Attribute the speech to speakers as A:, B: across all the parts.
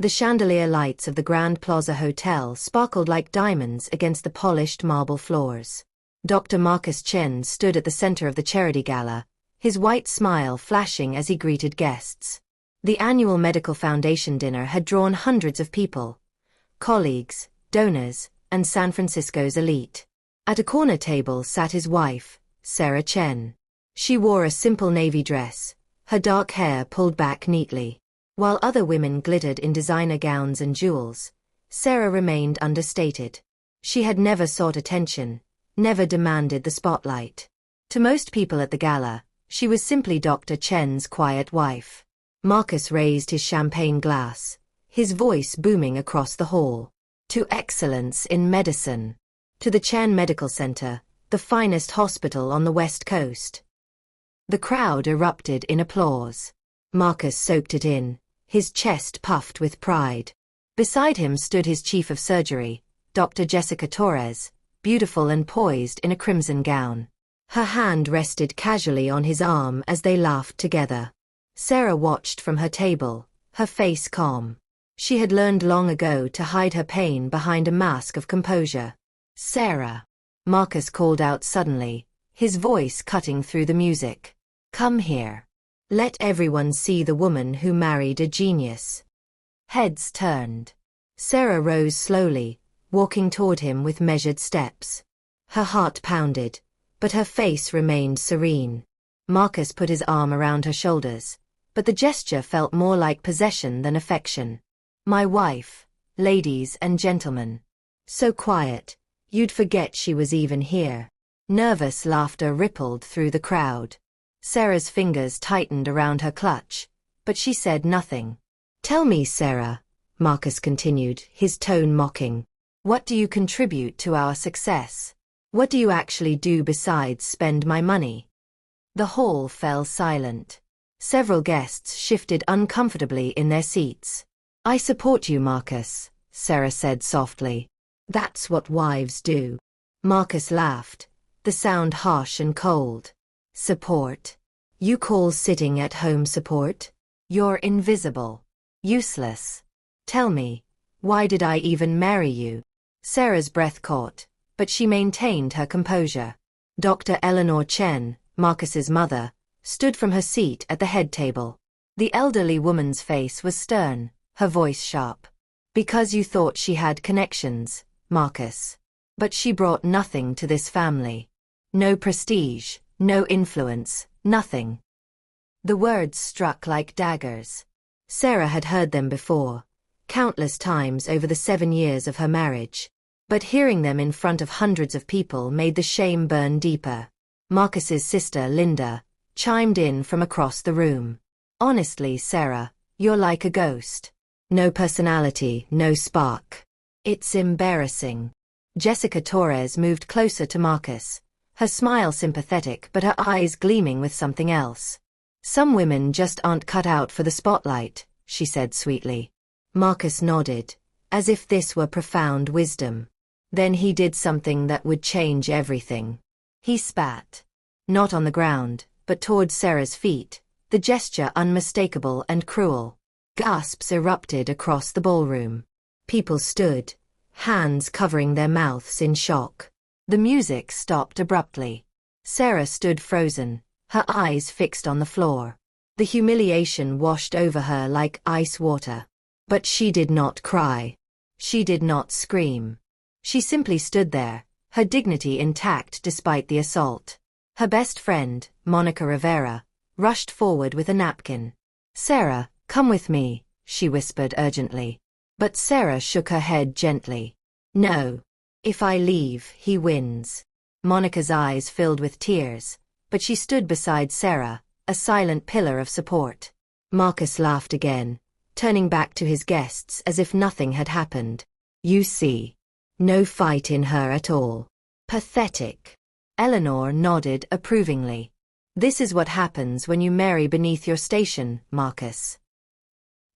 A: The chandelier lights of the Grand Plaza Hotel sparkled like diamonds against the polished marble floors. Dr. Marcus Chen stood at the center of the charity gala, his white smile flashing as he greeted guests. The annual Medical Foundation dinner had drawn hundreds of people, colleagues, donors, and San Francisco's elite. At a corner table sat his wife, Sarah Chen. She wore a simple navy dress, her dark hair pulled back neatly. While other women glittered in designer gowns and jewels, Sarah remained understated. She had never sought attention, never demanded the spotlight. To most people at the gala, she was simply Dr. Chen's quiet wife. Marcus raised his champagne glass, his voice booming across the hall. To excellence in medicine. To the Chen Medical Center, the finest hospital on the West Coast. The crowd erupted in applause. Marcus soaked it in, his chest puffed with pride. Beside him stood his chief of surgery, Dr. Jessica Torres, beautiful and poised in a crimson gown. Her hand rested casually on his arm as they laughed together. Sarah watched from her table, her face calm. She had learned long ago to hide her pain behind a mask of composure. "Sarah," Marcus called out suddenly, his voice cutting through the music. "Come here. Let everyone see the woman who married a genius." Heads turned. Sarah rose slowly, walking toward him with measured steps. Her heart pounded, but her face remained serene. Marcus put his arm around her shoulders, but the gesture felt more like possession than affection. "My wife, ladies and gentlemen." So quiet, you'd forget she was even here. Nervous laughter rippled through the crowd. Sarah's fingers tightened around her clutch, but she said nothing. "Tell me, Sarah," Marcus continued, his tone mocking. "What do you contribute to our success? What do you actually do besides spend my money?" The hall fell silent. Several guests shifted uncomfortably in their seats. "I support you, Marcus," Sarah said softly. "That's what wives do." Marcus laughed, the sound harsh and cold. "Support? You call sitting at home support? You're invisible. Useless. Tell me, why did I even marry you?" Sarah's breath caught, but she maintained her composure. Dr. Eleanor Chen, Marcus's mother, stood from her seat at the head table. The elderly woman's face was stern, her voice sharp. "Because you thought she had connections, Marcus. But she brought nothing to this family. No prestige, no influence, nothing." The words struck like daggers. Sarah had heard them before, countless times over the 7 years of her marriage. But hearing them in front of hundreds of people made the shame burn deeper. Marcus's sister, Linda, chimed in from across the room. "Honestly, Sarah, you're like a ghost. No personality, no spark. It's embarrassing." Jessica Torres moved closer to Marcus, her smile sympathetic but her eyes gleaming with something else. "Some women just aren't cut out for the spotlight," she said sweetly. Marcus nodded, as if this were profound wisdom. Then he did something that would change everything. He spat. Not on the ground, but towards Sarah's feet, the gesture unmistakable and cruel. Gasps erupted across the ballroom. People stood, hands covering their mouths in shock. The music stopped abruptly. Sarah stood frozen, her eyes fixed on the floor. The humiliation washed over her like ice water. But she did not cry. She did not scream. She simply stood there, her dignity intact despite the assault. Her best friend, Monica Rivera, rushed forward with a napkin. "Sarah, come with me," she whispered urgently. But Sarah shook her head gently. "No. If I leave, he wins." Monica's eyes filled with tears, but she stood beside Sarah, a silent pillar of support. Marcus laughed again, turning back to his guests as if nothing had happened. "You see. No fight in her at all. Pathetic." Eleanor nodded approvingly. "This is what happens when you marry beneath your station, Marcus."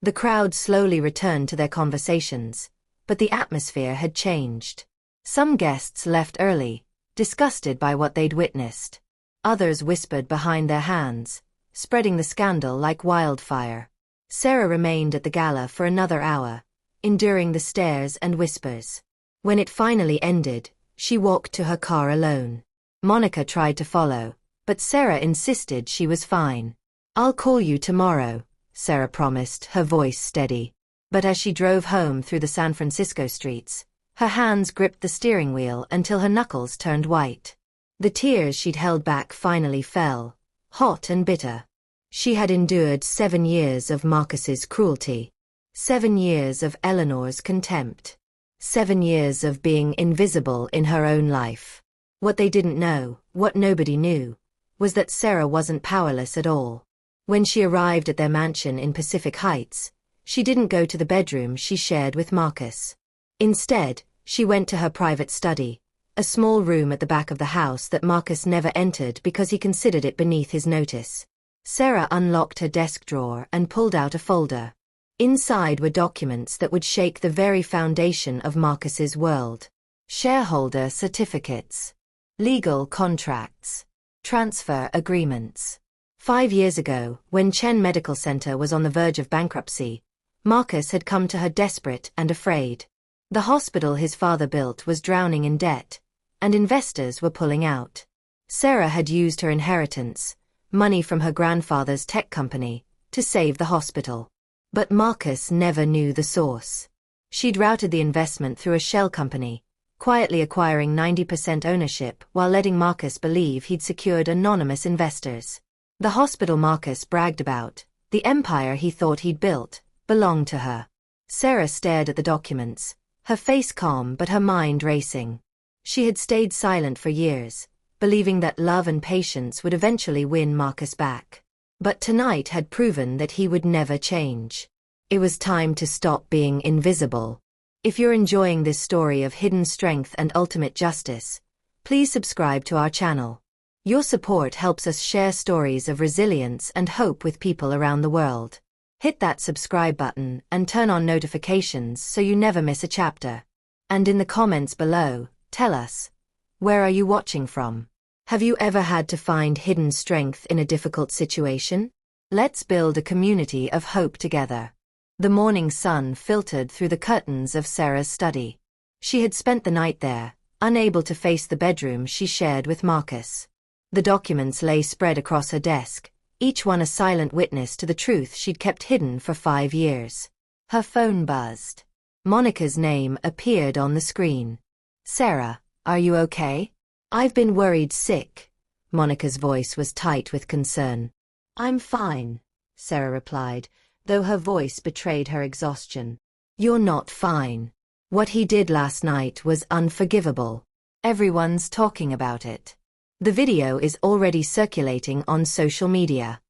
A: The crowd slowly returned to their conversations, but the atmosphere had changed. Some guests left early, disgusted by what they'd witnessed. Others whispered behind their hands, spreading the scandal like wildfire. Sarah remained at the gala for another hour, enduring the stares and whispers. When it finally ended, she walked to her car alone. Monica tried to follow, but Sarah insisted she was fine. "I'll call you tomorrow," Sarah promised, her voice steady. But as she drove home through the San Francisco streets, her hands gripped the steering wheel until her knuckles turned white. The tears she'd held back finally fell, hot and bitter. She had endured 7 years of Marcus's cruelty, 7 years of Eleanor's contempt, 7 years of being invisible in her own life. What they didn't know, what nobody knew, was that Sarah wasn't powerless at all. When she arrived at their mansion in Pacific Heights, she didn't go to the bedroom she shared with Marcus. Instead, she went to her private study, a small room at the back of the house that Marcus never entered because he considered it beneath his notice. Sarah unlocked her desk drawer and pulled out a folder. Inside were documents that would shake the very foundation of Marcus's world. Shareholder certificates, legal contracts, transfer agreements. 5 years ago, when Chen Medical Center was on the verge of bankruptcy, Marcus had come to her desperate and afraid. The hospital his father built was drowning in debt, and investors were pulling out. Sarah had used her inheritance, money from her grandfather's tech company, to save the hospital. But Marcus never knew the source. She'd routed the investment through a shell company, quietly acquiring 90% ownership while letting Marcus believe he'd secured anonymous investors. The hospital Marcus bragged about, the empire he thought he'd built, belonged to her. Sarah stared at the documents, her face calm but her mind racing. She had stayed silent for years, believing that love and patience would eventually win Marcus back. But tonight had proven that he would never change. It was time to stop being invisible. If you're enjoying this story of hidden strength and ultimate justice, please subscribe to our channel. Your support helps us share stories of resilience and hope with people around the world. Hit that subscribe button and turn on notifications so you never miss a chapter. And in the comments below, tell us, where are you watching from? Have you ever had to find hidden strength in a difficult situation? Let's build a community of hope together. The morning sun filtered through the curtains of Sarah's study. She had spent the night there, unable to face the bedroom she shared with Marcus. The documents lay spread across her desk, each one a silent witness to the truth she'd kept hidden for 5 years. Her phone buzzed. Monica's name appeared on the screen. "Sarah, are you okay?" "I've been worried sick." Monica's voice was tight with concern. "I'm fine," Sarah replied, though her voice betrayed her exhaustion. "You're not fine. What he did last night was unforgivable. Everyone's talking about it. The video is already circulating on social media."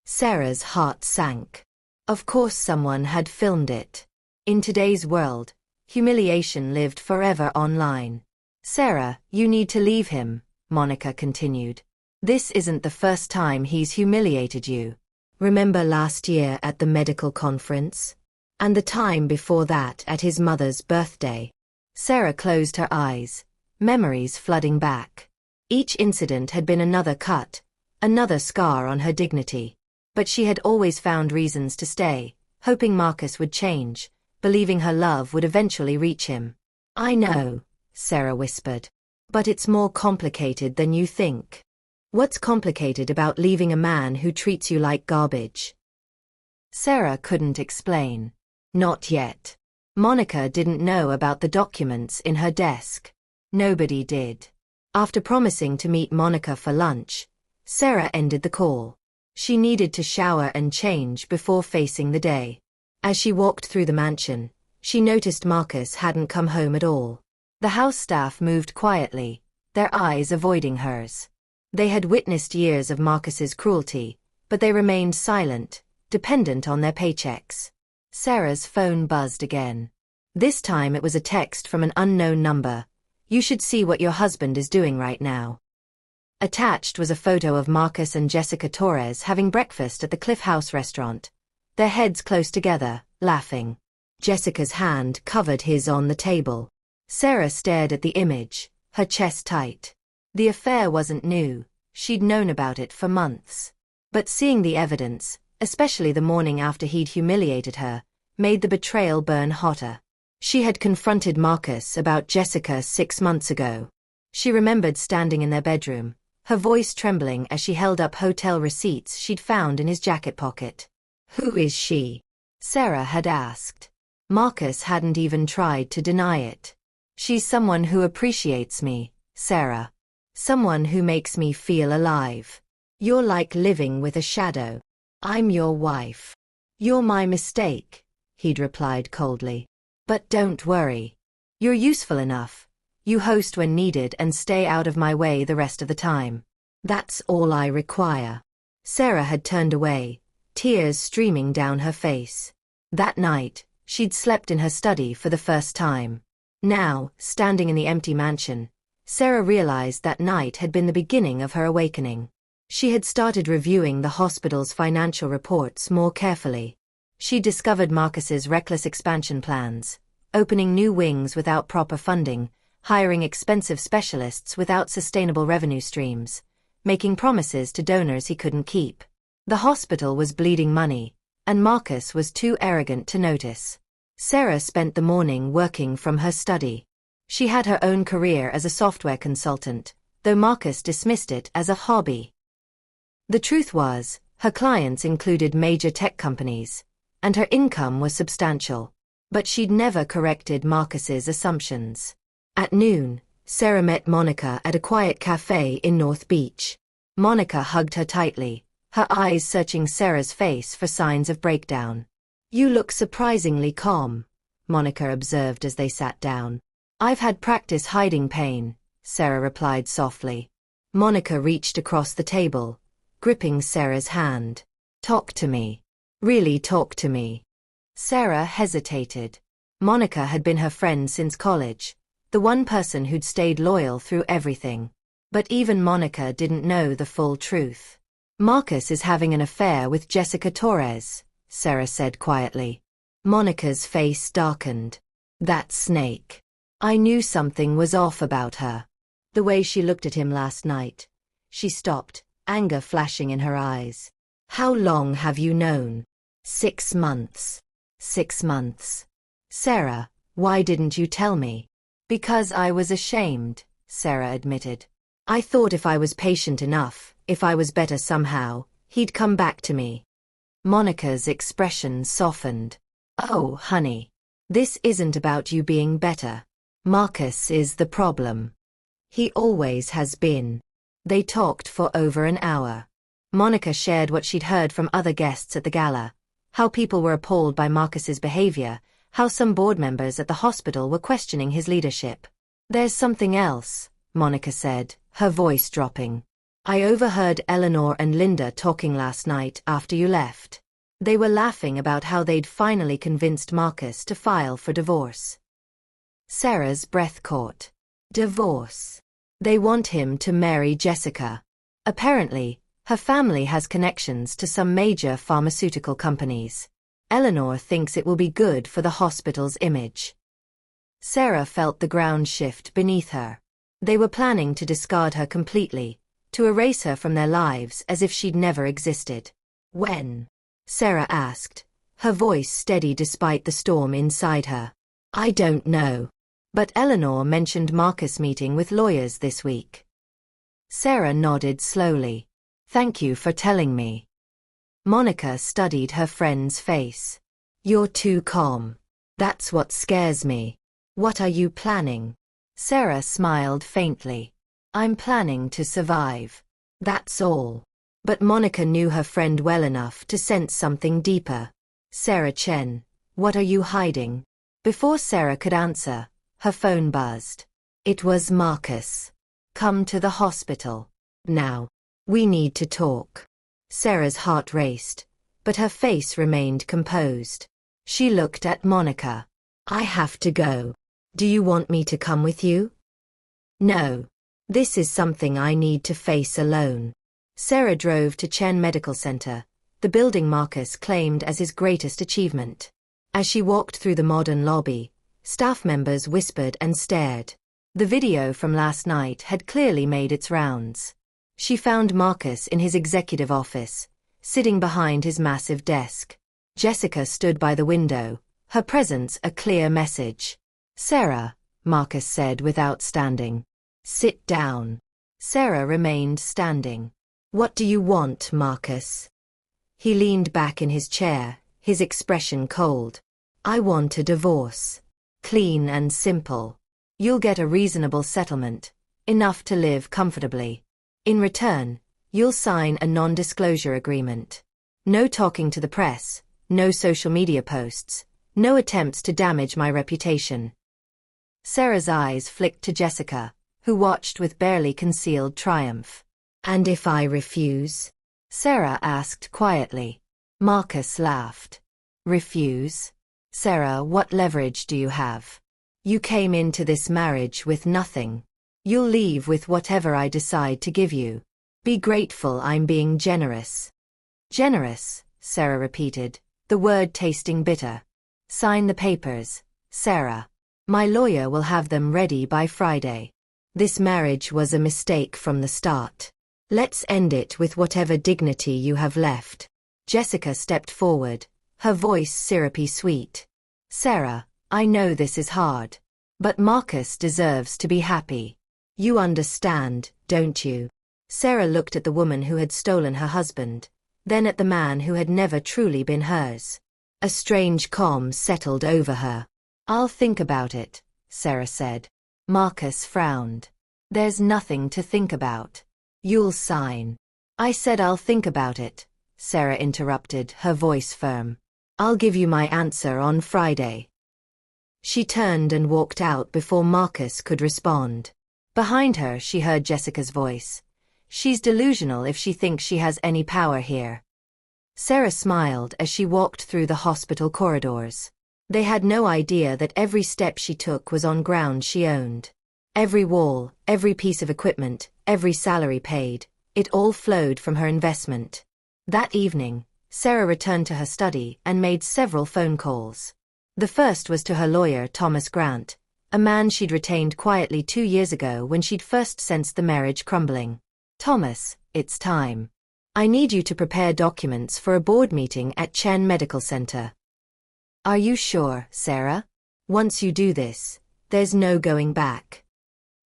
A: Sarah's heart sank. Of course someone had filmed it. In today's world, humiliation lived forever online. "Sarah, you need to leave him," Monica continued. "This isn't the first time he's humiliated you. Remember last year at the medical conference? And the time before that at his mother's birthday?" Sarah closed her eyes, memories flooding back. Each incident had been another cut, another scar on her dignity. But she had always found reasons to stay, hoping Marcus would change, believing her love would eventually reach him. "I know," Sarah whispered. "But it's more complicated than you think." "What's complicated about leaving a man who treats you like garbage?" Sarah couldn't explain. Not yet. Monica didn't know about the documents in her desk. Nobody did. After promising to meet Monica for lunch, Sarah ended the call. She needed to shower and change before facing the day. As she walked through the mansion, she noticed Marcus hadn't come home at all. The house staff moved quietly, their eyes avoiding hers. They had witnessed years of Marcus's cruelty, but they remained silent, dependent on their paychecks. Sarah's phone buzzed again. This time it was a text from an unknown number. "You should see what your husband is doing right now." Attached was a photo of Marcus and Jessica Torres having breakfast at the Cliff House restaurant, their heads close together, laughing. Jessica's hand covered his on the table. Sarah stared at the image, her chest tight. The affair wasn't new, she'd known about it for months. But seeing the evidence, especially the morning after he'd humiliated her, made the betrayal burn hotter. She had confronted Marcus about Jessica 6 months ago. She remembered standing in their bedroom, her voice trembling as she held up hotel receipts she'd found in his jacket pocket. "Who is she?" Sarah had asked. Marcus hadn't even tried to deny it. "She's someone who appreciates me, Sarah. Someone who makes me feel alive. You're like living with a shadow. I'm your wife." "You're my mistake," he'd replied coldly. "But don't worry. You're useful enough. You host when needed and stay out of my way the rest of the time. That's all I require." Sarah had turned away, tears streaming down her face. That night, she'd slept in her study for the first time. Now, standing in the empty mansion, Sarah realized that night had been the beginning of her awakening. She had started reviewing the hospital's financial reports more carefully. She discovered Marcus's reckless expansion plans, opening new wings without proper funding, hiring expensive specialists without sustainable revenue streams, making promises to donors he couldn't keep. The hospital was bleeding money, and Marcus was too arrogant to notice. Sarah spent the morning working from her study. She had her own career as a software consultant, though Marcus dismissed it as a hobby. The truth was, her clients included major tech companies, and her income was substantial. But she'd never corrected Marcus's assumptions. At noon, Sarah met Monica at a quiet cafe in North Beach. Monica hugged her tightly, her eyes searching Sarah's face for signs of breakdown. "You look surprisingly calm," Monica observed as they sat down. "I've had practice hiding pain," Sarah replied softly. Monica reached across the table, gripping Sarah's hand. "Talk to me. Really talk to me." Sarah hesitated. Monica had been her friend since college, the one person who'd stayed loyal through everything. But even Monica didn't know the full truth. "Marcus is having an affair with Jessica Torres," Sarah said quietly. Monica's face darkened. "That snake. I knew something was off about her." The way she looked at him last night. She stopped, anger flashing in her eyes. "How long have you known?" 6 months. 6 months. "Sarah, why didn't you tell me?" "Because I was ashamed," Sarah admitted. "I thought if I was patient enough, if I was better somehow, he'd come back to me." Monica's expression softened. "Oh, honey. This isn't about you being better. Marcus is the problem. He always has been." They talked for over an hour. Monica shared what she'd heard from other guests at the gala, how people were appalled by Marcus's behavior, how some board members at the hospital were questioning his leadership. "There's something else," Monica said, her voice dropping. "I overheard Eleanor and Linda talking last night after you left. They were laughing about how they'd finally convinced Marcus to file for divorce." Sarah's breath caught. "Divorce? They want him to marry Jessica. Apparently, her family has connections to some major pharmaceutical companies. Eleanor thinks it will be good for the hospital's image." Sarah felt the ground shift beneath her. They were planning to discard her completely, to erase her from their lives as if she'd never existed. "When?" Sarah asked, her voice steady despite the storm inside her. "I don't know. But Eleanor mentioned Marcus meeting with lawyers this week." Sarah nodded slowly. "Thank you for telling me." Monica studied her friend's face. "You're too calm. That's what scares me. What are you planning?" Sarah smiled faintly. "I'm planning to survive. That's all." But Monica knew her friend well enough to sense something deeper. "Sarah Chen, what are you hiding?" Before Sarah could answer, her phone buzzed. It was Marcus. "Come to the hospital. Now. We need to talk." Sarah's heart raced, but her face remained composed. She looked at Monica. "I have to go. Do you want me to come with you?" "No. This is something I need to face alone." Sarah drove to Chen Medical Center, the building Marcus claimed as his greatest achievement. As she walked through the modern lobby, staff members whispered and stared. The video from last night had clearly made its rounds. She found Marcus in his executive office, sitting behind his massive desk. Jessica stood by the window, her presence a clear message. "Sarah," Marcus said without standing. "Sit down." Sarah remained standing. "What do you want, Marcus?" He leaned back in his chair, his expression cold. "I want a divorce. Clean and simple. You'll get a reasonable settlement, enough to live comfortably. In return, you'll sign a non-disclosure agreement. No talking to the press, no social media posts, no attempts to damage my reputation." Sarah's eyes flicked to Jessica, who watched with barely concealed triumph. "And if I refuse?" Sarah asked quietly. Marcus laughed. "Refuse? Sarah, what leverage do you have? You came into this marriage with nothing. You'll leave with whatever I decide to give you. Be grateful I'm being generous." "Generous," Sarah repeated, the word tasting bitter. "Sign the papers, Sarah. My lawyer will have them ready by Friday. This marriage was a mistake from the start. Let's end it with whatever dignity you have left." Jessica stepped forward, her voice syrupy sweet. "Sarah, I know this is hard. But Marcus deserves to be happy. You understand, don't you?" Sarah looked at the woman who had stolen her husband, then at the man who had never truly been hers. A strange calm settled over her. "I'll think about it," Sarah said. Marcus frowned. "There's nothing to think about. You'll sign." "I said I'll think about it," Sarah interrupted, her voice firm. "I'll give you my answer on Friday." She turned and walked out before Marcus could respond. Behind her she heard Jessica's voice. "She's delusional if she thinks she has any power here." Sarah smiled as she walked through the hospital corridors. They had no idea that every step she took was on ground she owned. Every wall, every piece of equipment, every salary paid, it all flowed from her investment. That evening, Sarah returned to her study and made several phone calls. The first was to her lawyer, Thomas Grant, a man she'd retained quietly 2 years ago when she'd first sensed the marriage crumbling. "Thomas, it's time. I need you to prepare documents for a board meeting at Chen Medical Center." "Are you sure, Sarah? Once you do this, there's no going back."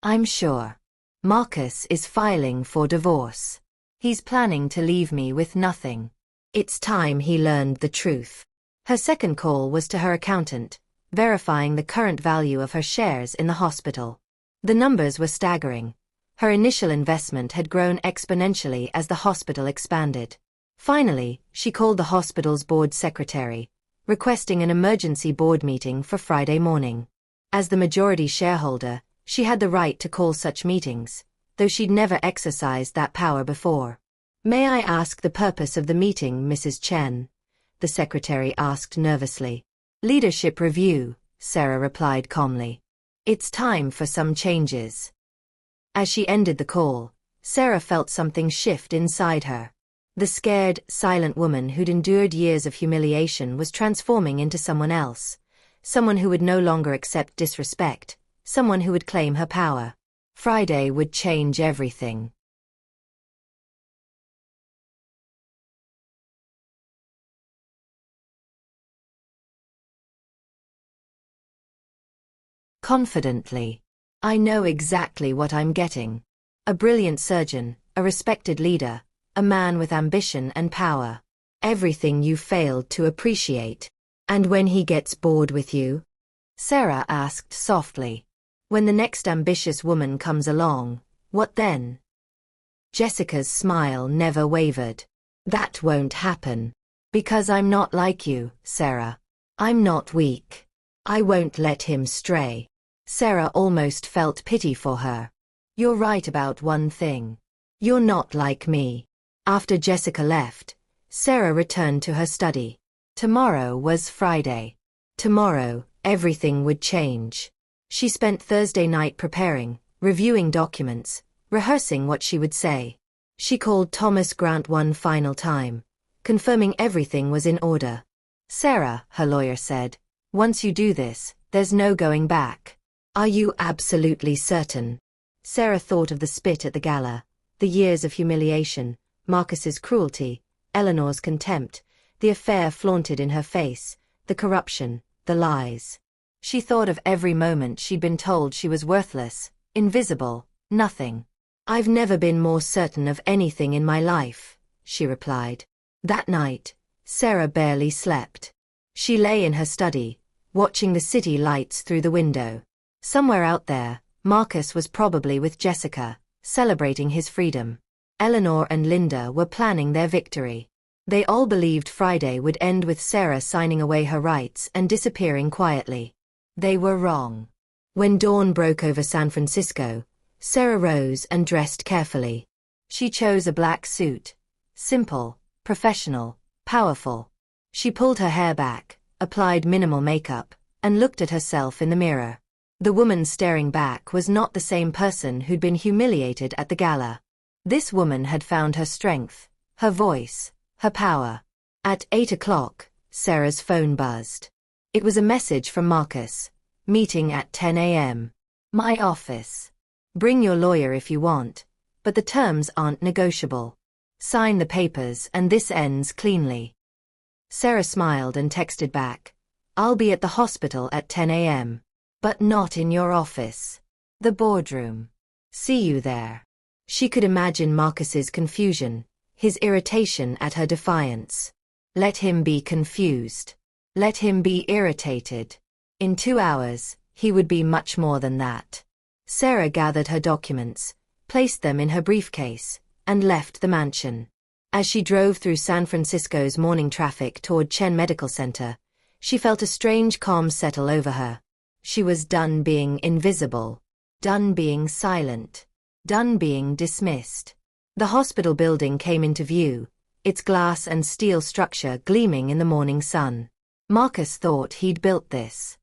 A: "I'm sure. Marcus is filing for divorce. He's planning to leave me with nothing. It's time he learned the truth." Her second call was to her accountant, verifying the current value of her shares in the hospital. The numbers were staggering. Her initial investment had grown exponentially as the hospital expanded. Finally, she called the hospital's board secretary, requesting an emergency board meeting for Friday morning. As the majority shareholder, she had the right to call such meetings, though she'd never exercised that power before. "May I ask the purpose of the meeting, Mrs. Chen?" the secretary asked nervously. "Leadership review," Sarah replied calmly. "It's time for some changes." As she ended the call, Sarah felt something shift inside her. The scared, silent woman who'd endured years of humiliation was transforming into someone else, someone who would no longer accept disrespect, someone who would claim her power. Friday would change everything. Confidently. "I know exactly what I'm getting. A brilliant surgeon, a respected leader, a man with ambition and power. Everything you failed to appreciate. And when he gets bored with you?" Sarah asked softly. "When the next ambitious woman comes along, what then?" Jessica's smile never wavered. "That won't happen. Because I'm not like you, Sarah. I'm not weak. I won't let him stray." Sarah almost felt pity for her. "You're right about one thing. You're not like me." After Jessica left, Sarah returned to her study. Tomorrow was Friday. Tomorrow, everything would change. She spent Thursday night preparing, reviewing documents, rehearsing what she would say. She called Thomas Grant one final time, confirming everything was in order. "Sarah," her lawyer said, "once you do this, there's no going back." "Are you absolutely certain?" Sarah thought of the spit at the gala, the years of humiliation, Marcus's cruelty, Eleanor's contempt, the affair flaunted in her face, the corruption, the lies. She thought of every moment she'd been told she was worthless, invisible, nothing. "I've never been more certain of anything in my life," she replied. That night, Sarah barely slept. She lay in her study, watching the city lights through the window. Somewhere out there, Marcus was probably with Jessica, celebrating his freedom. Eleanor and Linda were planning their victory. They all believed Friday would end with Sarah signing away her rights and disappearing quietly. They were wrong. When dawn broke over San Francisco, Sarah rose and dressed carefully. She chose a black suit. Simple, professional, powerful. She pulled her hair back, applied minimal makeup, and looked at herself in the mirror. The woman staring back was not the same person who'd been humiliated at the gala. This woman had found her strength, her voice, her power. At 8 o'clock, Sarah's phone buzzed. It was a message from Marcus. "Meeting at 10 a.m. My office. Bring your lawyer if you want, but the terms aren't negotiable. Sign the papers and this ends cleanly." Sarah smiled and texted back, "I'll be at the hospital at 10 a.m. But not in your office. The boardroom. See you there." She could imagine Marcus's confusion, his irritation at her defiance. Let him be confused. Let him be irritated. In 2 hours, he would be much more than that. Sarah gathered her documents, placed them in her briefcase, and left the mansion. As she drove through San Francisco's morning traffic toward Chen Medical Center, she felt a strange calm settle over her. She was done being invisible, done being silent, done being dismissed. The hospital building came into view, its glass and steel structure gleaming in the morning sun. Marcus thought he'd built this.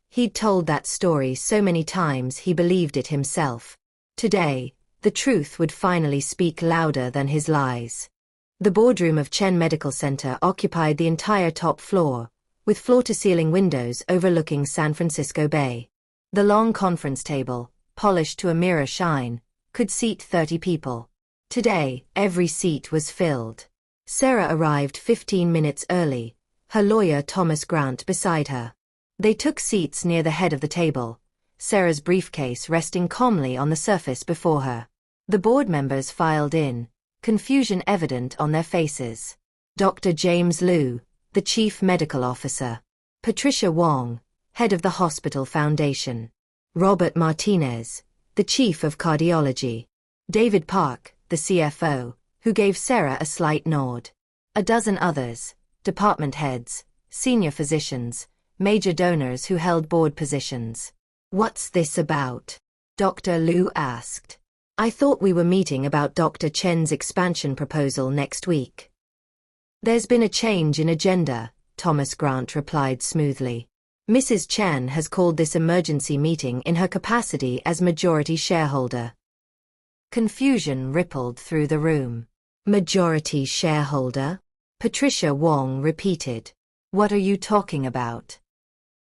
A: He'd told that story so many times he believed it himself. Today, the truth would finally speak louder than his lies. The boardroom of Chen Medical Center occupied the entire top floor, with floor-to-ceiling windows overlooking San Francisco Bay. The long conference table, polished to a mirror shine, could seat 30 people. Today, every seat was filled. Sarah arrived 15 minutes early, her lawyer Thomas Grant beside her. They took seats near the head of the table, Sarah's briefcase resting calmly on the surface before her. The board members filed in, confusion evident on their faces. Dr. James Liu, the chief medical officer. Patricia Wong, head of the hospital foundation. Robert Martinez, the chief of cardiology. David Park, the CFO, who gave Sarah a slight nod. A dozen others, department heads, senior physicians, major donors who held board positions. "What's this about?" Dr. Liu asked. "I thought we were meeting about Dr. Chen's expansion proposal next week." "There's been a change in agenda," Thomas Grant replied smoothly. "Mrs. Chen has called this emergency meeting in her capacity as majority shareholder." Confusion rippled through the room. "Majority shareholder?" Patricia Wong repeated. "What are you talking about?"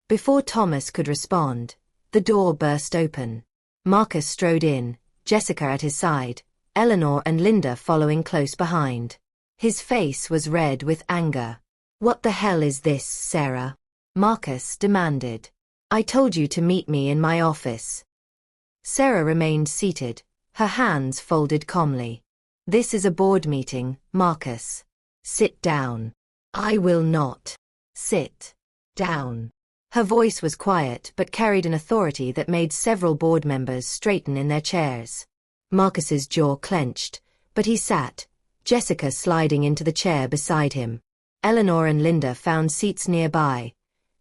A: Before Thomas could respond, the door burst open. Marcus strode in, Jessica at his side, Eleanor and Linda following close behind. His face was red with anger. "What the hell is this, Sarah?" Marcus demanded. "I told you to meet me in my office." Sarah remained seated, her hands folded calmly. "This is a board meeting, Marcus. Sit down." "I will not." "Sit down." Her voice was quiet but carried an authority that made several board members straighten in their chairs. Marcus's jaw clenched, but he sat, Jessica sliding into the chair beside him. Eleanor and Linda found seats nearby,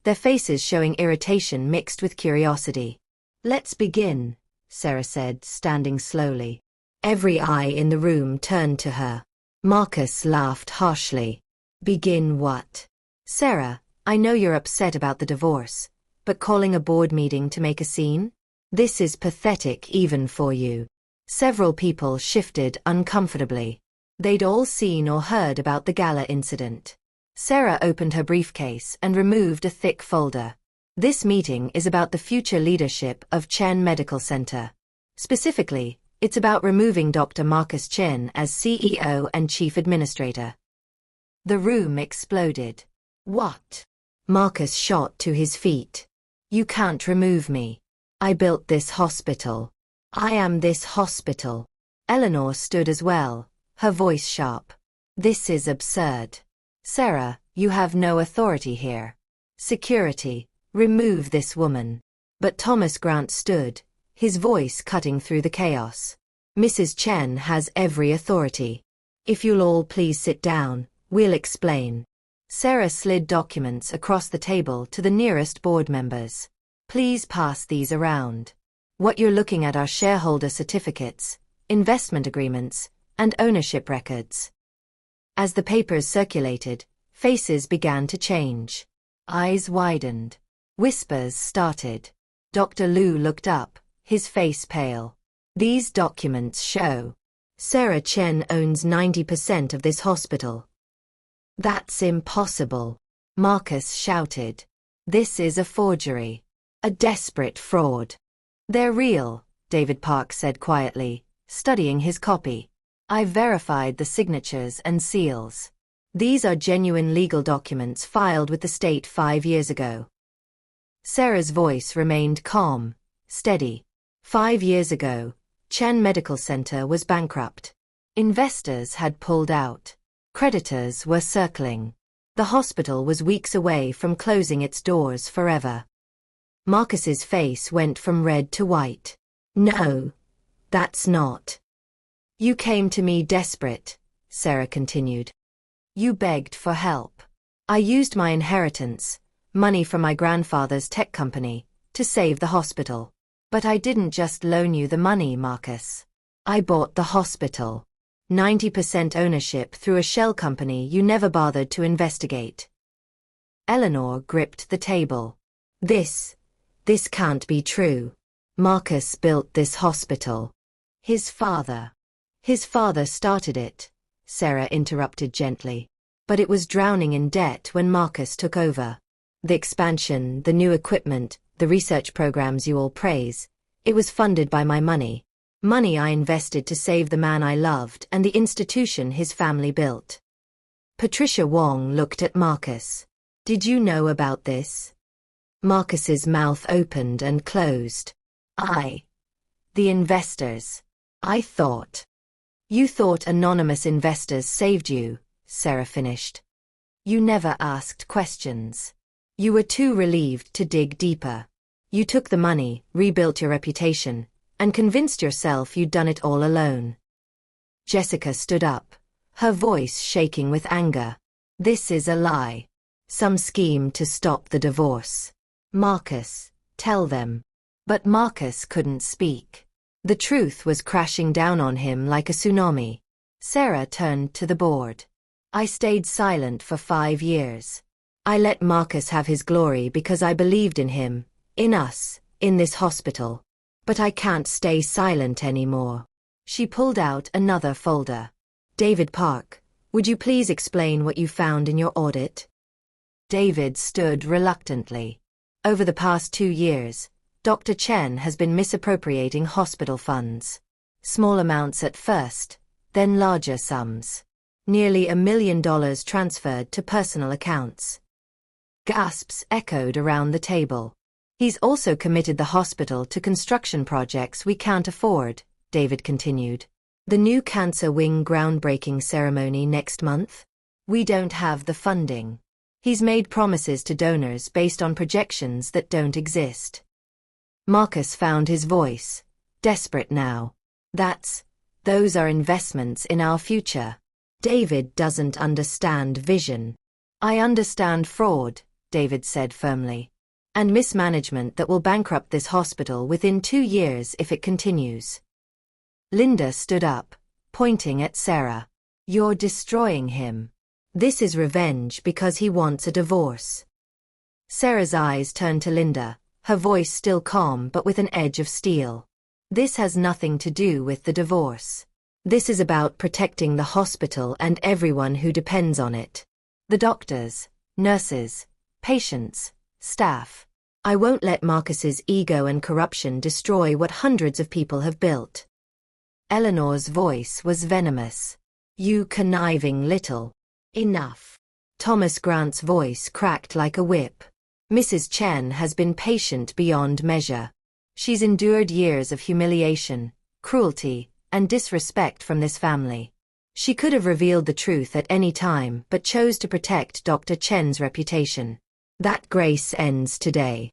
A: their faces showing irritation mixed with curiosity. "Let's begin," Sarah said, standing slowly. Every eye in the room turned to her. Marcus laughed harshly. "Begin what?" "Sarah, I know you're upset about the divorce, but calling a board meeting to make a scene? This is pathetic even for you." Several people shifted uncomfortably. They'd all seen or heard about the gala incident. Sarah opened her briefcase and removed a thick folder. "This meeting is about the future leadership of Chen Medical Center. Specifically, it's about removing Dr. Marcus Chen as CEO and Chief Administrator." The room exploded. What? Marcus shot to his feet. You can't remove me. I built this hospital. I am this hospital. Eleanor stood as well, her voice sharp. This is absurd. Sarah, you have no authority here. Security, remove this woman. But Thomas Grant stood, his voice cutting through the chaos. Mrs. Chen has every authority. If you'll all please sit down, we'll explain. Sarah slid documents across the table to the nearest board members. Please pass these around. What you're looking at are shareholder certificates, investment agreements, and ownership records. As the papers circulated, faces began to change. Eyes widened. Whispers started. Dr. Liu looked up, his face pale. These documents show Sarah Chen owns 90% of this hospital. That's impossible, Marcus shouted. This is a forgery. A desperate fraud. They're real, David Park said quietly, studying his copy. I've verified the signatures and seals. These are genuine legal documents filed with the state 5 years ago. Sarah's voice remained calm, steady. 5 years ago, Chen Medical Center was bankrupt. Investors had pulled out. Creditors were circling. The hospital was weeks away from closing its doors forever. Marcus's face went from red to white. No, that's not. You came to me desperate, Sarah continued. You begged for help. I used my inheritance, money from my grandfather's tech company, to save the hospital. But I didn't just loan you the money, Marcus. I bought the hospital. 90% ownership through a shell company you never bothered to investigate. Eleanor gripped the table. This can't be true. Marcus built this hospital. His father started it, Sarah interrupted gently. But it was drowning in debt when Marcus took over. The expansion, the new equipment, the research programs you all praise, it was funded by my money. Money I invested to save the man I loved and the institution his family built. Patricia Wong looked at Marcus. Did you know about this? Marcus's mouth opened and closed. The investors. I thought. You thought anonymous investors saved you, Sarah finished. You never asked questions. You were too relieved to dig deeper. You took the money, rebuilt your reputation, and convinced yourself you'd done it all alone. Jessica stood up, her voice shaking with anger. This is a lie. Some scheme to stop the divorce. Marcus, tell them. But Marcus couldn't speak. The truth was crashing down on him like a tsunami. Sarah turned to the board. I stayed silent for 5 years. I let Marcus have his glory because I believed in him, in us, in this hospital. But I can't stay silent anymore. She pulled out another folder. David Park, would you please explain what you found in your audit? David stood reluctantly. Over the past 2 years, Dr. Chen has been misappropriating hospital funds. Small amounts at first, then larger sums. Nearly $1 million transferred to personal accounts. Gasps echoed around the table. He's also committed the hospital to construction projects we can't afford, David continued. The new cancer wing groundbreaking ceremony next month? We don't have the funding. He's made promises to donors based on projections that don't exist. Marcus found his voice, desperate now. Those are investments in our future. David doesn't understand vision. I understand fraud, David said firmly. And mismanagement that will bankrupt this hospital within 2 years if it continues. Linda stood up, pointing at Sarah. You're destroying him. This is revenge because he wants a divorce. Sarah's eyes turned to Linda, her voice still calm but with an edge of steel. This has nothing to do with the divorce. This is about protecting the hospital and everyone who depends on it. The doctors, nurses, patients, staff. I won't let Marcus's ego and corruption destroy what hundreds of people have built. Eleanor's voice was venomous. You conniving little. Enough. Thomas Grant's voice cracked like a whip. Mrs. Chen has been patient beyond measure. She's endured years of humiliation, cruelty, and disrespect from this family. She could have revealed the truth at any time but chose to protect Dr. Chen's reputation. That grace ends today.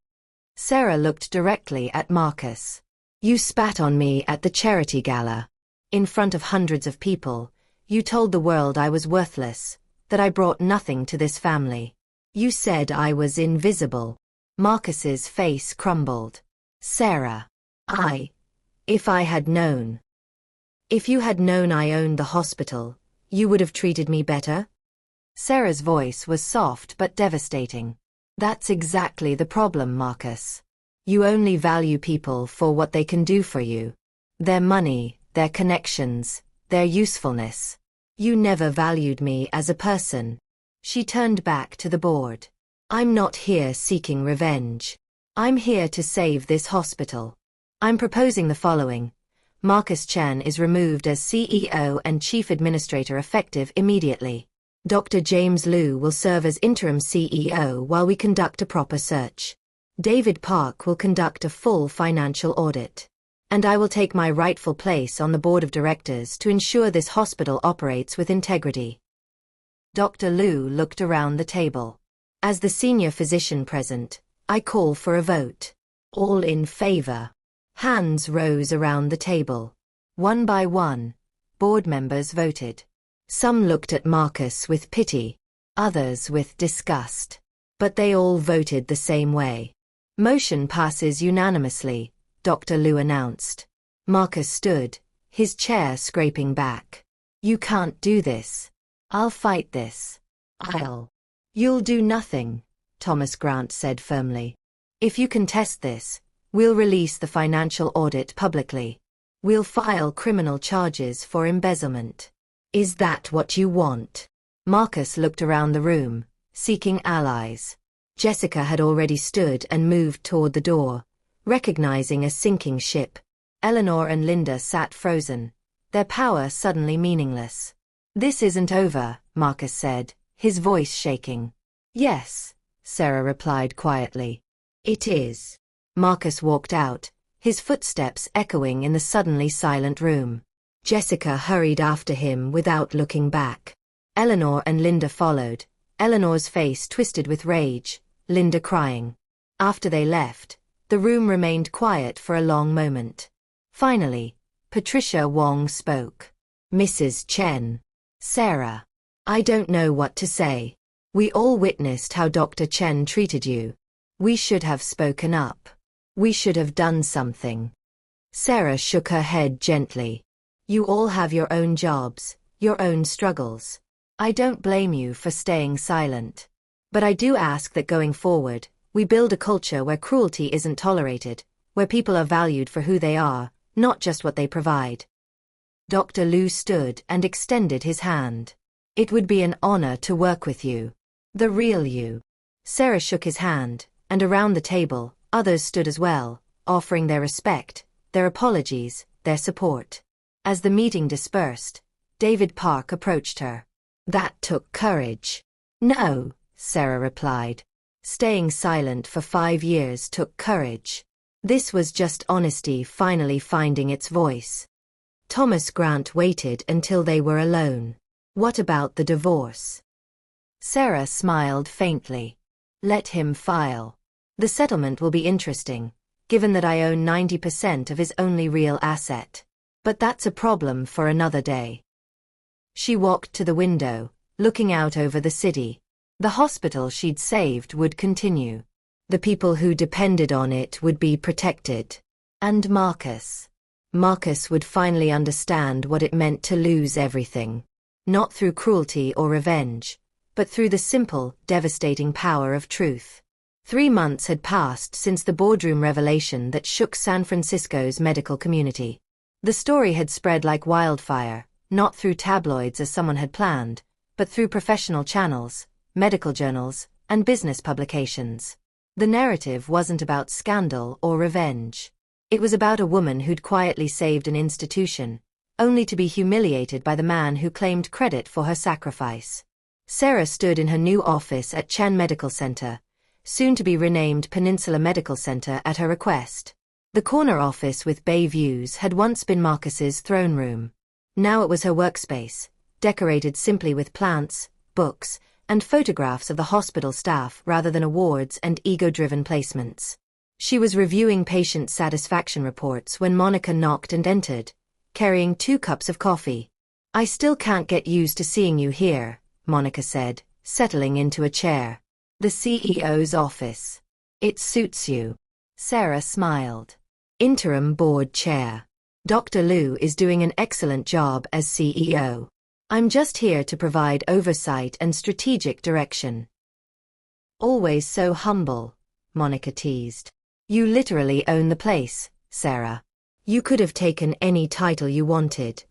A: Sarah looked directly at Marcus. You spat on me at the charity gala. In front of hundreds of people, you told the world I was worthless, that I brought nothing to this family. You said I was invisible. Marcus's face crumbled. Sarah. If I had known. If you had known I owned the hospital, you would have treated me better? Sarah's voice was soft but devastating. That's exactly the problem, Marcus. You only value people for what they can do for you. Their money, their connections, their usefulness. You never valued me as a person. She turned back to the board. I'm not here seeking revenge. I'm here to save this hospital. I'm proposing the following. Marcus Chen is removed as CEO and Chief Administrator effective immediately. Dr. James Liu will serve as interim CEO while we conduct a proper search. David Park will conduct a full financial audit. And I will take my rightful place on the board of directors to ensure this hospital operates with integrity. Dr. Liu looked around the table. As the senior physician present, I call for a vote. All in favor. Hands rose around the table. One by one, board members voted. Some looked at Marcus with pity, others with disgust. But they all voted the same way. Motion passes unanimously, Dr. Liu announced. Marcus stood, his chair scraping back. You can't do this. I'll fight this. You'll do nothing, Thomas Grant said firmly. If you contest this, we'll release the financial audit publicly. We'll file criminal charges for embezzlement. Is that what you want? Marcus looked around the room, seeking allies. Jessica had already stood and moved toward the door, recognizing a sinking ship. Eleanor and Linda sat frozen, their power suddenly meaningless. This isn't over, Marcus said, his voice shaking. Yes, Sarah replied quietly. It is. Marcus walked out, his footsteps echoing in the suddenly silent room. Jessica hurried after him without looking back. Eleanor and Linda followed, Eleanor's face twisted with rage, Linda crying. After they left, the room remained quiet for a long moment. Finally, Patricia Wong spoke. Mrs. Chen. Sarah. I don't know what to say. We all witnessed how Dr. Chen treated you. We should have spoken up. We should have done something. Sarah shook her head gently. You all have your own jobs, your own struggles. I don't blame you for staying silent. But I do ask that going forward, we build a culture where cruelty isn't tolerated, where people are valued for who they are, not just what they provide. Dr. Liu stood and extended his hand. It would be an honor to work with you. The real you. Sarah shook his hand, and around the table, others stood as well, offering their respect, their apologies, their support. As the meeting dispersed, David Park approached her. That took courage. No, Sarah replied. Staying silent for 5 years took courage. This was just honesty finally finding its voice. Thomas Grant waited until they were alone. What about the divorce? Sarah smiled faintly. Let him file. The settlement will be interesting, given that I own 90% of his only real asset. But that's a problem for another day. She walked to the window, looking out over the city. The hospital she'd saved would continue. The people who depended on it would be protected. And Marcus. Marcus would finally understand what it meant to lose everything. Not through cruelty or revenge, but through the simple, devastating power of truth. 3 months had passed since the boardroom revelation that shook San Francisco's medical community. The story had spread like wildfire, not through tabloids as someone had planned, but through professional channels, medical journals, and business publications. The narrative wasn't about scandal or revenge. It was about a woman who'd quietly saved an institution, only to be humiliated by the man who claimed credit for her sacrifice. Sarah stood in her new office at Chen Medical Center, soon to be renamed Peninsula Medical Center at her request. The corner office with bay views had once been Marcus's throne room. Now it was her workspace, decorated simply with plants, books, and photographs of the hospital staff rather than awards and ego-driven placements. She was reviewing patient satisfaction reports when Monica knocked and entered, carrying 2 cups of coffee. "I still can't get used to seeing you here," Monica said, settling into a chair. "The CEO's office. It suits you." Sarah smiled. "Interim board chair. Dr. Liu is doing an excellent job as CEO. I'm just here to provide oversight and strategic direction." "Always so humble," Monica teased. "You literally own the place, Sarah. You could have taken any title you wanted."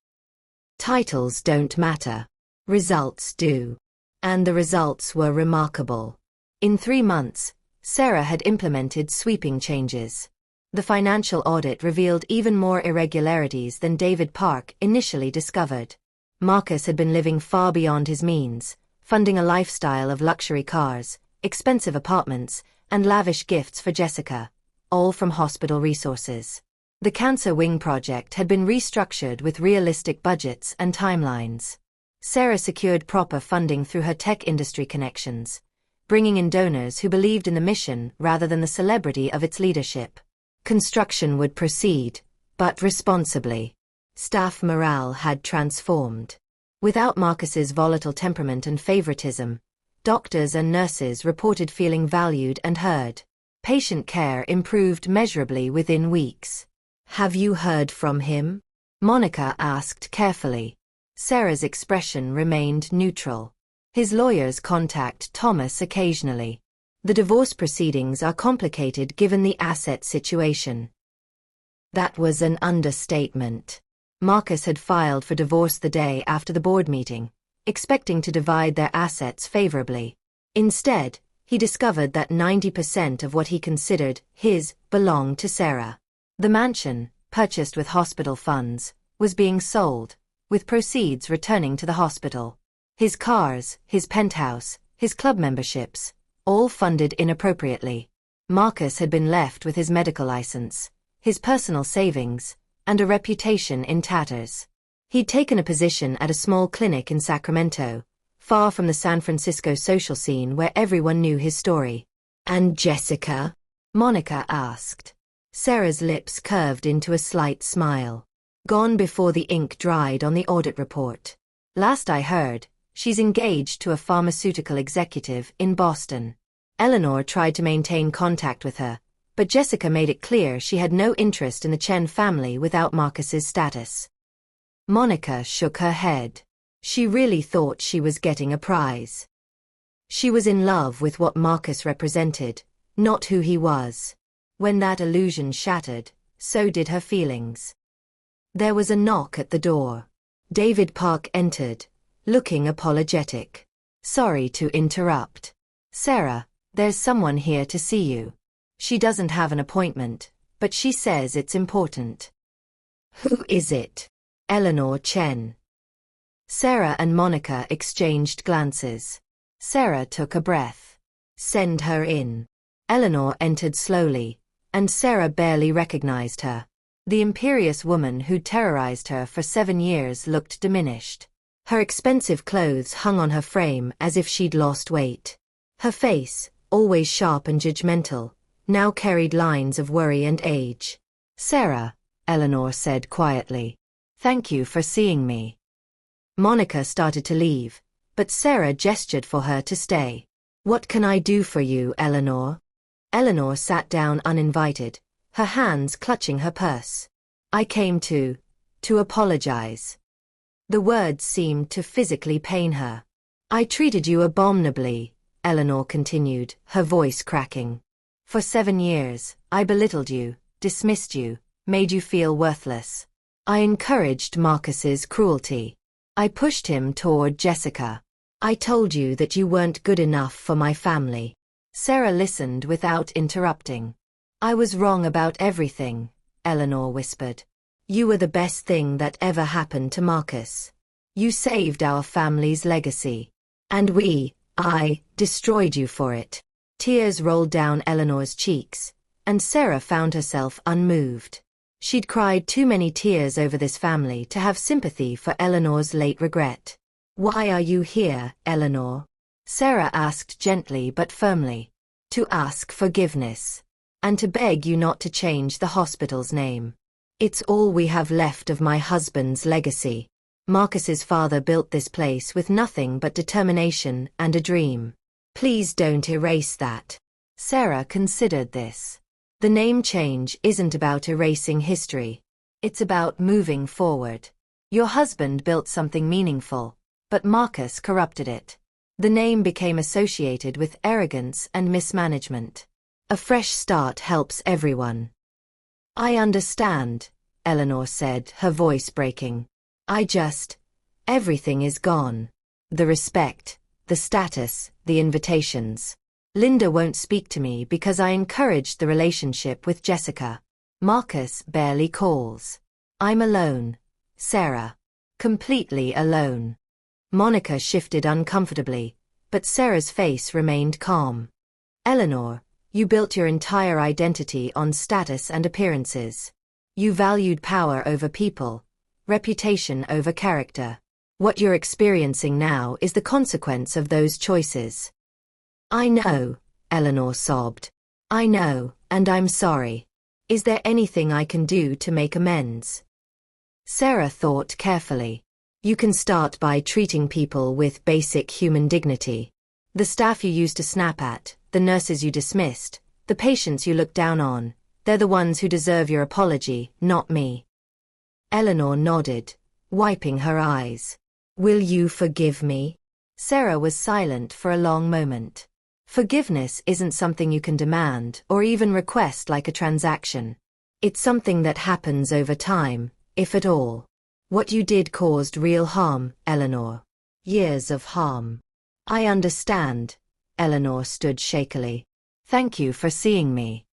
A: "Titles don't matter. Results do." And the results were remarkable. In 3 months, Sarah had implemented sweeping changes. The financial audit revealed even more irregularities than David Park initially discovered. Marcus had been living far beyond his means, funding a lifestyle of luxury cars, expensive apartments, and lavish gifts for Jessica, all from hospital resources. The Cancer Wing project had been restructured with realistic budgets and timelines. Sarah secured proper funding through her tech industry connections, bringing in donors who believed in the mission rather than the celebrity of its leadership. Construction would proceed, but responsibly. Staff morale had transformed. Without Marcus's volatile temperament and favoritism, doctors and nurses reported feeling valued and heard. Patient care improved measurably within weeks. "Have you heard from him?" Monica asked carefully. Sarah's expression remained neutral. "His lawyers contact Thomas occasionally. The divorce proceedings are complicated given the asset situation." That was an understatement. Marcus had filed for divorce the day after the board meeting, expecting to divide their assets favorably. Instead, he discovered that 90% of what he considered his belonged to Sarah. The mansion, purchased with hospital funds, was being sold, with proceeds returning to the hospital. His cars, his penthouse, his club memberships, all funded inappropriately. Marcus had been left with his medical license, his personal savings, and a reputation in tatters. He'd taken a position at a small clinic in Sacramento, far from the San Francisco social scene where everyone knew his story. "And Jessica?" Monica asked. Sarah's lips curved into a slight smile. "Gone before the ink dried on the audit report. Last I heard, she's engaged to a pharmaceutical executive in Boston." Eleanor tried to maintain contact with her, but Jessica made it clear she had no interest in the Chen family without Marcus's status. Monica shook her head. She really thought she was getting a prize. She was in love with what Marcus represented, not who he was. When that illusion shattered, so did her feelings. There was a knock at the door. David Park entered, looking apologetic. "Sorry to interrupt. Sarah, there's someone here to see you. She doesn't have an appointment, but she says it's important." "Who is it?" "Eleanor Chen." Sarah and Monica exchanged glances. Sarah took a breath. "Send her in." Eleanor entered slowly, and Sarah barely recognized her. The imperious woman who'd terrorized her for 7 years looked diminished. Her expensive clothes hung on her frame as if she'd lost weight. Her face, always sharp and judgmental, now carried lines of worry and age. "Sarah," Eleanor said quietly. "Thank you for seeing me." Monica started to leave, but Sarah gestured for her to stay. "What can I do for you, Eleanor?" Eleanor sat down uninvited, her hands clutching her purse. "I came to apologize." The words seemed to physically pain her. "I treated you abominably," Eleanor continued, her voice cracking. "For 7 years, I belittled you, dismissed you, made you feel worthless. I encouraged Marcus's cruelty. I pushed him toward Jessica. I told you that you weren't good enough for my family." Sarah listened without interrupting. "I was wrong about everything," Eleanor whispered. "You were the best thing that ever happened to Marcus. You saved our family's legacy. And I destroyed you for it. Tears rolled down Eleanor's cheeks, and Sarah found herself unmoved. She'd cried too many tears over this family to have sympathy for Eleanor's late regret. Why are you here, Eleanor? Sarah asked gently but firmly. To ask forgiveness. And to beg you not to change the hospital's name. It's all we have left of my husband's legacy. Marcus's father built this place with nothing but determination and a dream. Please don't erase that. Sarah considered this. The name change isn't about erasing history. It's about moving forward. Your husband built something meaningful, but Marcus corrupted it. The name became associated with arrogance and mismanagement. A fresh start helps everyone. I understand, Eleanor said, her voice breaking. Everything is gone. The respect, the status, the invitations. Linda won't speak to me because I encouraged the relationship with Jessica. Marcus barely calls. I'm alone, Sarah. Completely alone. Monica shifted uncomfortably, but Sarah's face remained calm. Eleanor, you built your entire identity on status and appearances. You valued power over people, reputation over character. What you're experiencing now is the consequence of those choices. I know, Eleanor sobbed. I know, and I'm sorry. Is there anything I can do to make amends? Sarah thought carefully. You can start by treating people with basic human dignity. The staff you used to snap at, the nurses you dismissed, the patients you looked down on, they're the ones who deserve your apology, not me. Eleanor nodded, wiping her eyes. Will you forgive me? Sarah was silent for a long moment. Forgiveness isn't something you can demand or even request like a transaction. It's something that happens over time, if at all. What you did caused real harm, Eleanor. Years of harm. I understand. Eleanor stood shakily. Thank you for seeing me.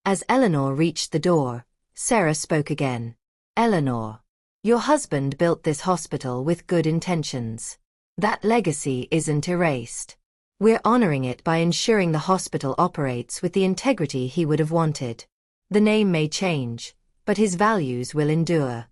A: As Eleanor reached the door, Sarah spoke again. Eleanor, your husband built this hospital with good intentions. That legacy isn't erased. We're honoring it by ensuring the hospital operates with the integrity he would have wanted. The name may change, but his values will endure.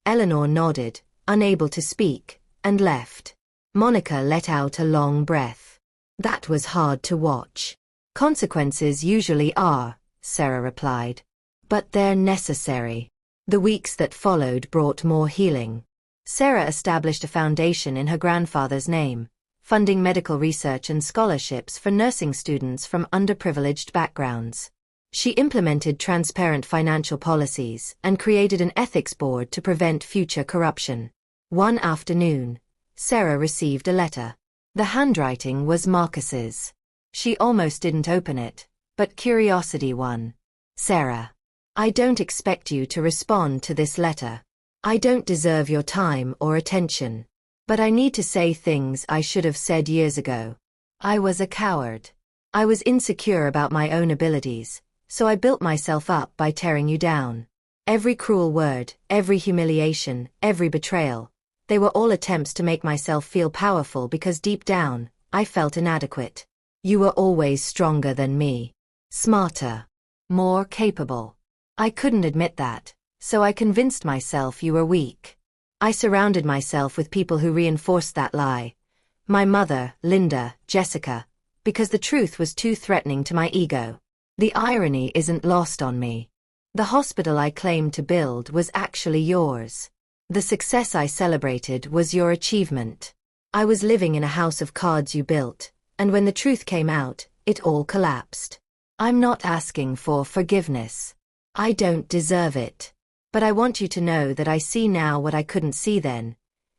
A: Eleanor nodded, unable to speak, and left. Monica let out a long breath. That was hard to watch. Consequences usually are, Sarah replied. But they're necessary. The weeks that followed brought more healing. Sarah established a foundation in her grandfather's name, funding medical research and scholarships for nursing students from underprivileged backgrounds. She implemented transparent financial policies and created an ethics board to prevent future corruption. One afternoon, Sarah received a letter. The handwriting was Marcus's. She almost didn't open it, but curiosity won. Sarah, I don't expect you to respond to this letter. I don't deserve your time or attention. But I need to say things I should have said years ago. I was a coward. I was insecure about my own abilities, so I built myself up by tearing you down. Every cruel word, every humiliation, every betrayal, they were all attempts to make myself feel powerful because deep down, I felt inadequate. You were always stronger than me. Smarter. More capable. I couldn't admit that, so I convinced myself you were weak. I surrounded myself with people who reinforced that lie. My mother, Linda, Jessica, because the truth was too threatening to my ego. The irony isn't lost on me. The hospital I claimed to build was actually yours. The success I celebrated was your achievement. I was living in a house of cards you built, and when the truth came out, it all collapsed. I'm not asking for forgiveness. I don't deserve it. But I want you to know that I see now what I couldn't see then.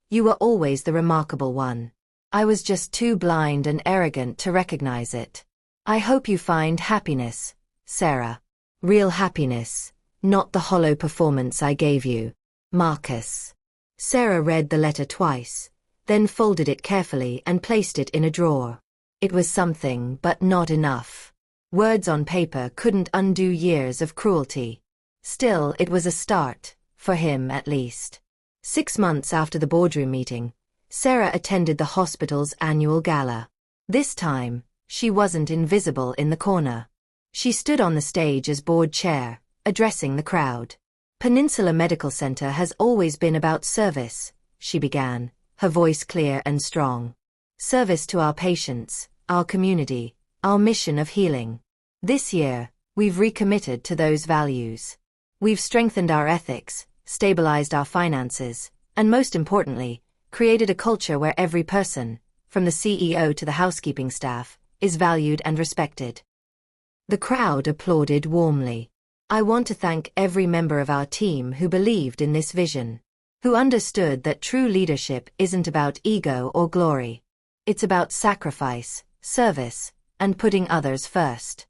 A: You were always the remarkable one. I was just too blind and arrogant to recognize it. I hope you find happiness, Sarah. Real happiness, not the hollow performance I gave you. Marcus. Sarah read the letter twice, then folded it carefully and placed it in a drawer. It was something, but not enough. Words on paper couldn't undo years of cruelty. Still, it was a start, for him at least. 6 months after the boardroom meeting, Sarah attended the hospital's annual gala. This time, she wasn't invisible in the corner. She stood on the stage as board chair, addressing the crowd. Peninsula Medical Center has always been about service, she began, her voice clear and strong. Service to our patients, our community, our mission of healing. This year, we've recommitted to those values. We've strengthened our ethics, stabilized our finances, and most importantly, created a culture where every person, from the CEO to the housekeeping staff, is valued and respected. The crowd applauded warmly. I want to thank every member of our team who believed in this vision, who understood that true leadership isn't about ego or glory. It's about sacrifice, service, and putting others first.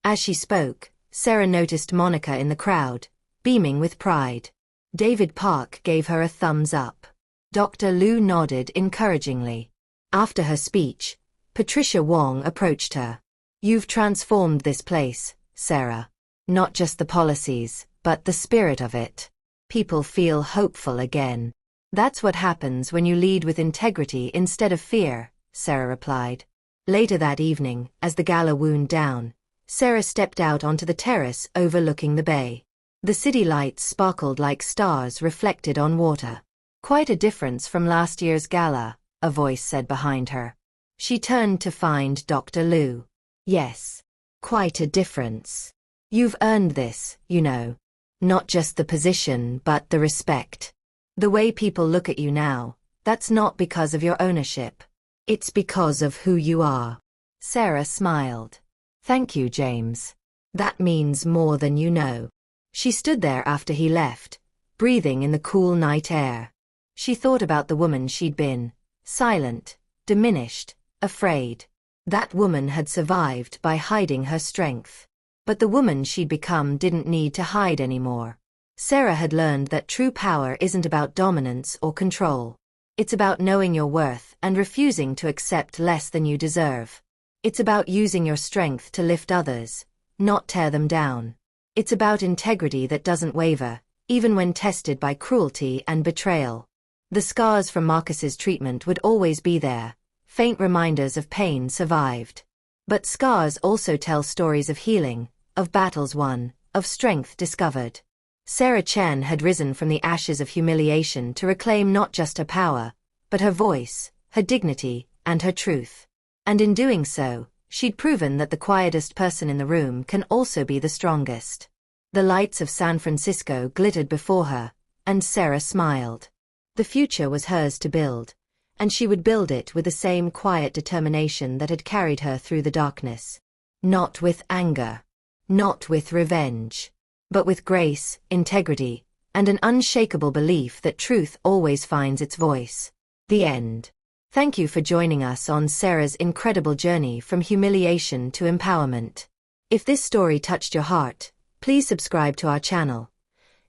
A: As she spoke, Sarah noticed Monica in the crowd, beaming with pride. David Park gave her a thumbs up. Dr. Liu nodded encouragingly. After her speech, Patricia Wong approached her. You've transformed this place, Sarah. Not just the policies, but the spirit of it. People feel hopeful again. That's what happens when you lead with integrity instead of fear, Sarah replied. Later that evening, as the gala wound down, Sarah stepped out onto the terrace overlooking the bay. The city lights sparkled like stars reflected on water. Quite a difference from last year's gala, a voice said behind her. She turned to find Dr. Liu. Yes. Quite a difference. You've earned this, you know. Not just the position but the respect. The way people look at you now, that's not because of your ownership. It's because of who you are. Sarah smiled. Thank you, James. That means more than you know. She stood there after he left, breathing in the cool night air. She thought about the woman she'd been, silent, diminished, afraid. That woman had survived by hiding her strength. But the woman she'd become didn't need to hide anymore. Sarah had learned that true power isn't about dominance or control. It's about knowing your worth and refusing to accept less than you deserve. It's about using your strength to lift others, not tear them down. It's about integrity that doesn't waver, even when tested by cruelty and betrayal. The scars from Marcus's treatment would always be there, faint reminders of pain survived. But scars also tell stories of healing, of battles won, of strength discovered. Sarah Chen had risen from the ashes of humiliation to reclaim not just her power, but her voice, her dignity, and her truth. And in doing so, she'd proven that the quietest person in the room can also be the strongest. The lights of San Francisco glittered before her, and Sarah smiled. The future was hers to build, and she would build it with the same quiet determination that had carried her through the darkness. Not with anger. Not with revenge. But with grace, integrity, and an unshakable belief that truth always finds its voice. The end. Thank you for joining us on Sarah's incredible journey from humiliation to empowerment. If this story touched your heart, please subscribe to our channel.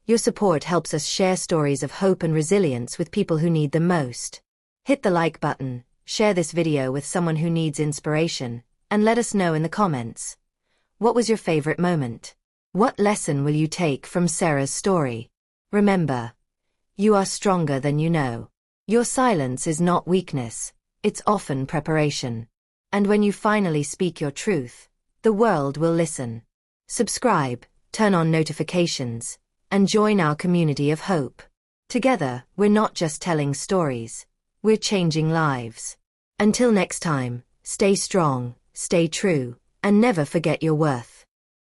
A: Your support helps us share stories of hope and resilience with people who need them most. Hit the like button, share this video with someone who needs inspiration, and let us know in the comments. What was your favorite moment? What lesson will you take from Sarah's story? Remember, you are stronger than you know. Your silence is not weakness, it's often preparation. And when you finally speak your truth, the world will listen. Subscribe, turn on notifications, and join our community of hope. Together, we're not just telling stories, we're changing lives. Until next time, stay strong, stay true, and never forget your worth.